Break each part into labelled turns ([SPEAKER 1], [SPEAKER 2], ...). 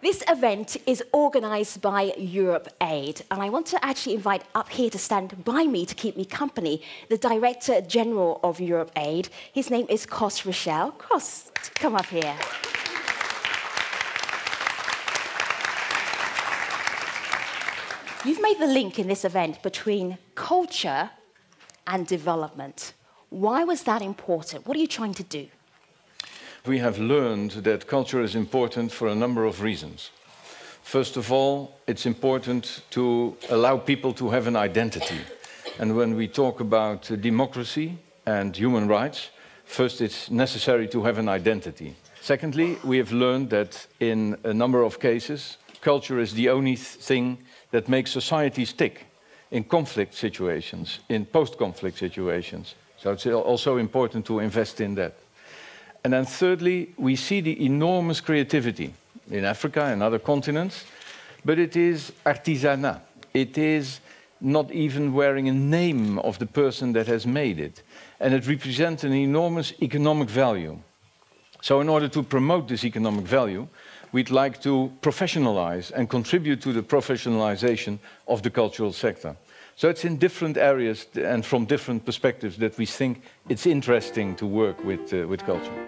[SPEAKER 1] This event is organised by EuropeAid, and I want to actually invite up here to stand by me to keep me company the Director General of EuropeAid. His name is Koos RICHELLE. Koos, come up here. You've made the link in this event between culture and development. Why was that important? What are you trying to do?
[SPEAKER 2] We have learned that culture is important for a number of reasons. First of all, it's important to allow people to have an identity. And when we talk about democracy and human rights, first it's necessary to have an identity. Secondly, we have learned that in a number of cases, culture is the only thing that makes societies tick in conflict situations, in post-conflict situations. So it's also important to invest in that. And then thirdly, we see the enormous creativity in Africa and other continents, but it is artisanat. It is not even wearing a name of the person that has made it. And it represents an enormous economic value. So in order to promote this economic value, we'd like to professionalize and contribute to the professionalization of the cultural sector. So it's in different areas and from different perspectives that we think it's interesting to work with culture.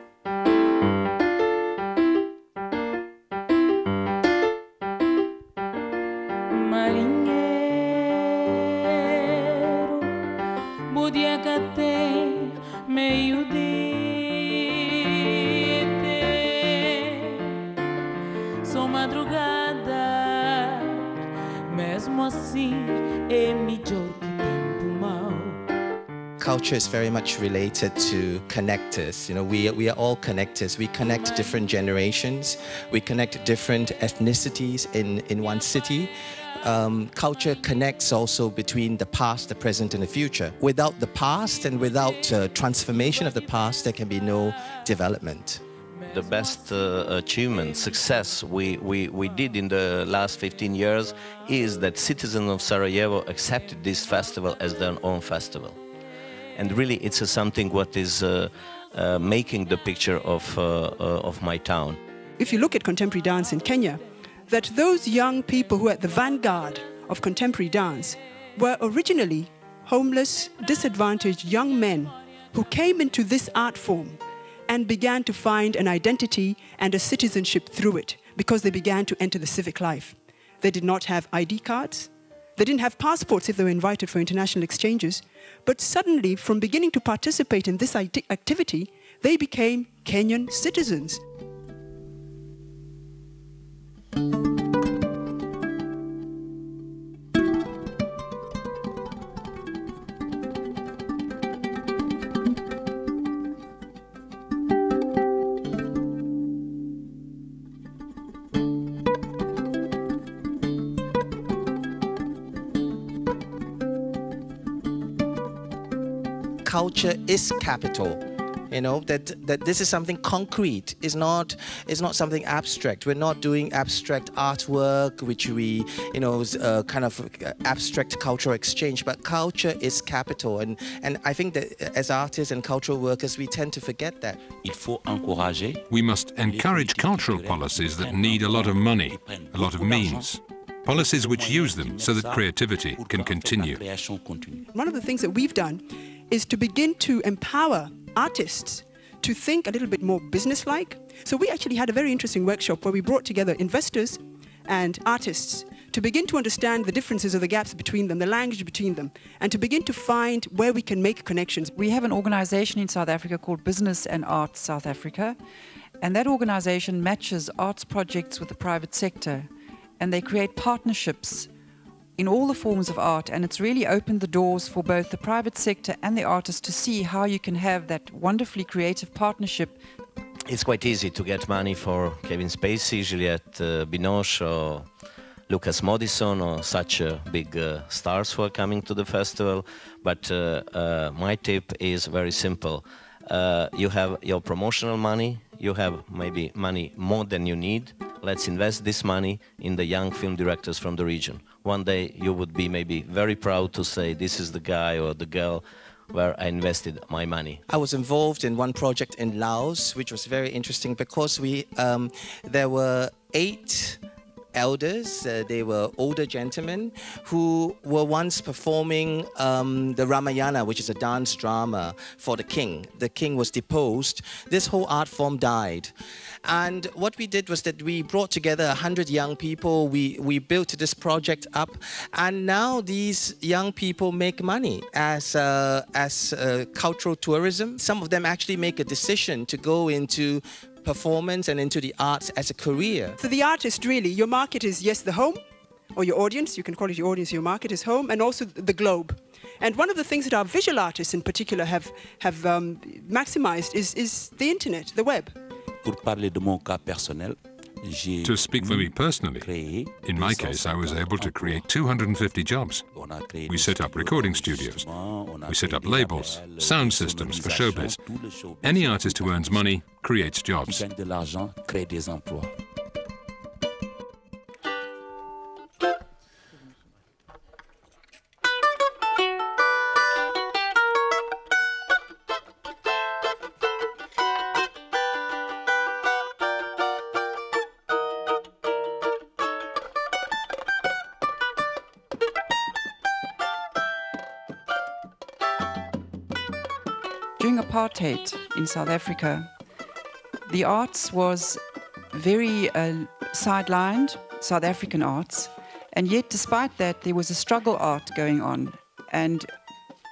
[SPEAKER 3] Culture is very much related to connectors. You know, we are all connectors. We connect different generations. We connect different ethnicities in one city. Culture connects also between the past, the present, and the future. Without the past and without transformation of the past, there can be no development.
[SPEAKER 4] The best achievement, success we did in the last 15 years is that citizens of Sarajevo accepted this festival as their own festival. And really it's something what is making the picture of my town.
[SPEAKER 5] If you look at contemporary dance in Kenya, that those young people who are at the vanguard of contemporary dance were originally homeless, disadvantaged young men who came into this art form and began to find an identity and a citizenship through it because they began to enter the civic life. They did not have ID cards. They didn't have passports if they were invited for international exchanges. But suddenly, from beginning to participate in this activity, they became Kenyan citizens.
[SPEAKER 3] Culture is capital. You know, that this is something concrete, is not something abstract. We're not doing abstract artwork, which we, you know, kind of abstract cultural exchange, but culture is capital. And I think that as artists and cultural workers, we tend to forget that.
[SPEAKER 6] We must encourage cultural policies that need a lot of money, a lot of means. Policies which use them so that creativity can continue.
[SPEAKER 5] One of the things that we've done is to begin to empower artists to think a little bit more business-like. So we actually had a very interesting workshop where we brought together investors and artists to begin to understand the differences or the gaps between them, the language between them, and to begin to find where we can make connections.
[SPEAKER 7] We have an organization in South Africa called Business and Arts South Africa, and that organization matches arts projects with the private sector, and they create partnerships in all the forms of art, and it's really opened the doors for both the private sector and the artists to see how you can have that wonderfully creative partnership.
[SPEAKER 4] It's quite easy to get money for Kevin Spacey, Juliette Binoche or Lucas Modison or such big stars who are coming to the festival, but my tip is very simple. You have your promotional money, you have maybe money more than you need. Let's invest this money in the young film directors from the region. One day you would be maybe very proud to say this is the guy or the girl where I invested my money.
[SPEAKER 3] I was involved in one project in Laos, which was very interesting because there were 8 elders. They were older gentlemen who were once performing the Ramayana, which is a dance drama for the king. The king was deposed. This whole art form died. And what we did was that we brought together 100 young people. We built this project up. And now these young people make money as cultural tourism. Some of them actually make a decision to go into performance and into the arts as a career.
[SPEAKER 5] For the artist, really, your market is, yes, the home, or your audience. You can call it your audience, your market is home, and also the globe. And one of the things that our visual artists in particular have maximized is the internet, the web.
[SPEAKER 6] To speak for me personally, in my case, I was able to create 250 jobs. We set up recording studios. We set up labels, sound systems for showbiz. Any artist who earns money creates jobs.
[SPEAKER 7] During apartheid in South Africa, the arts was very sidelined, South African arts, and yet despite that there was a struggle art going on, and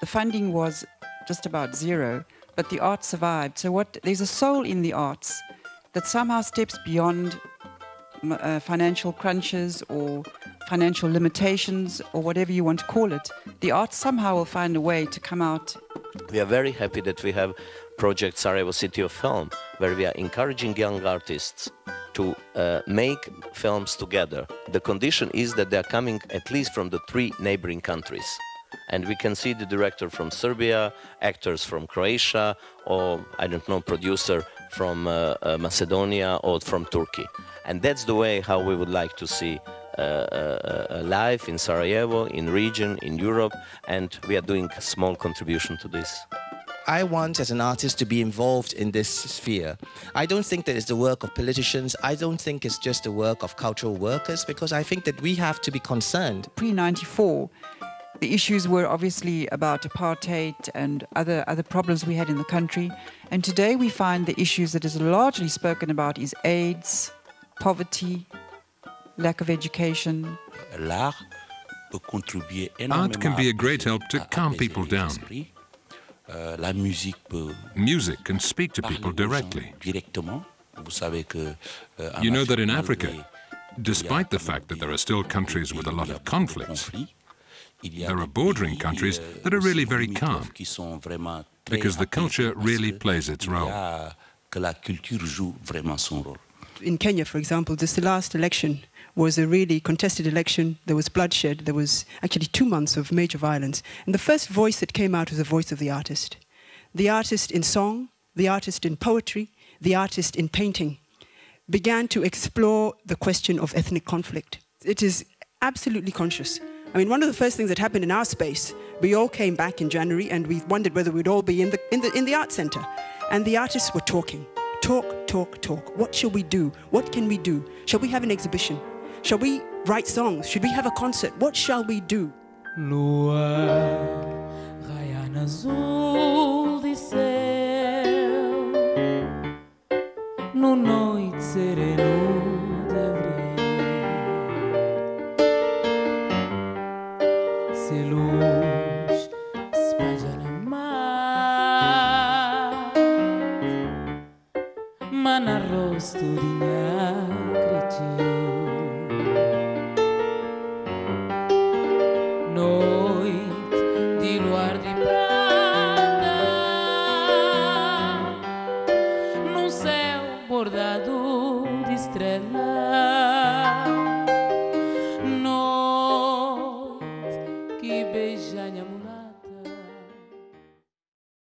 [SPEAKER 7] the funding was just about zero, but the arts survived. So there's a soul in the arts that somehow steps beyond financial crunches or financial limitations or whatever you want to call it. The arts somehow will find a way to come out.
[SPEAKER 4] We are very happy that we have project Sarajevo City of Film, where we are encouraging young artists to make films together. The condition is that they are coming at least from the 3 neighboring countries. And we can see the director from Serbia, actors from Croatia, or, I don't know, producer from Macedonia or from Turkey. And that's the way how we would like to see life in Sarajevo, in region, in Europe, and we are doing a small contribution to this.
[SPEAKER 3] I want, as an artist, to be involved in this sphere. I don't think that it's the work of politicians. I don't think it's just the work of cultural workers, because I think that we have to be concerned.
[SPEAKER 7] Pre-94, the issues were obviously about apartheid and other problems we had in the country. And today we find the issues that is largely spoken about is AIDS, poverty, lack of education.
[SPEAKER 6] Art can be a great help to calm people down. Music can speak to people directly. You know that in Africa, despite the fact that there are still countries with a lot of conflicts, there are bordering countries that are really very calm, because the culture really plays its role.
[SPEAKER 5] In Kenya, for example, the last election was a really contested election. There was bloodshed. There was actually 2 months of major violence. And the first voice that came out was the voice of the artist. The artist in song, the artist in poetry, the artist in painting began to explore the question of ethnic conflict. It is absolutely conscious. I mean, one of the first things that happened in our space, we all came back in January and we wondered whether we'd all be in the art center. And the artists were talking. Talk, talk, talk. What shall we do? What can we do? Shall we have an exhibition? Shall we write songs? Should we have a concert? What shall we do?
[SPEAKER 8] Lua, raia azul de céu, no noite sereno de abril, se luz espalha na mar, mana rosto dinha cretiu. Bordado de estrelas.